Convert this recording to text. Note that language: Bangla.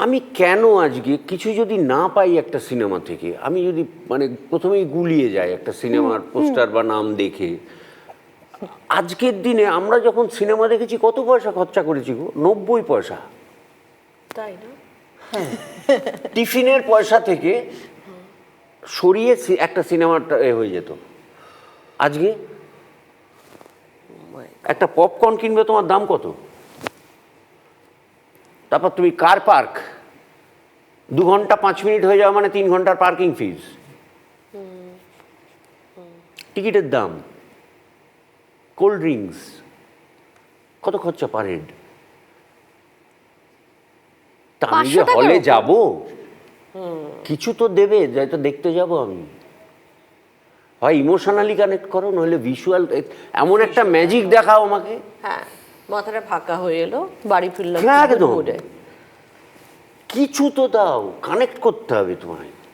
আমি কেন আজকে কিছু যদি না পাই একটা সিনেমা থেকে, আমি যদি মানে প্রথমেই গুলিয়ে যাই একটা সিনেমার পোস্টার বা নাম দেখে, আজকের দিনে আমরা যখন সিনেমা দেখেছি কত পয়সা খরচা করেছি গো? 90 পয়সা। তাই না? টিফিনের পয়সা থেকে সরিয়ে একটা সিনেমাটা হয়ে যেত। আজকে একটা পপকর্ন কিনবে, তোমার দাম কত? তারপর তুমি কার পার্ক 2 ঘন্টা 5 মিনিট হয়ে যাওয়া মানে 3 ঘন্টার পার্কিং ফিস, টিকিটের দাম, কোল্ড ড্রিঙ্কস, কত খরচা পার হেড। তা আমি যে 500 টাকার হলে ওপর। যাব, কিছু তো দেবে, যাই তো দেখতে যাব আমি। হয় ইমোশনালি কানেক্ট করো, নইলে ভিজুয়াল এমন একটা ম্যাজিক দেখাও আমাকে। হ্যাঁ, মাথাটা ফাঁকা হয়ে এলো, বাড়ি ফিরলাম হ্যাঁ, good একদম। mood এ। কিছু তো দাও, কানেক্ট করতে হবে তোমায়।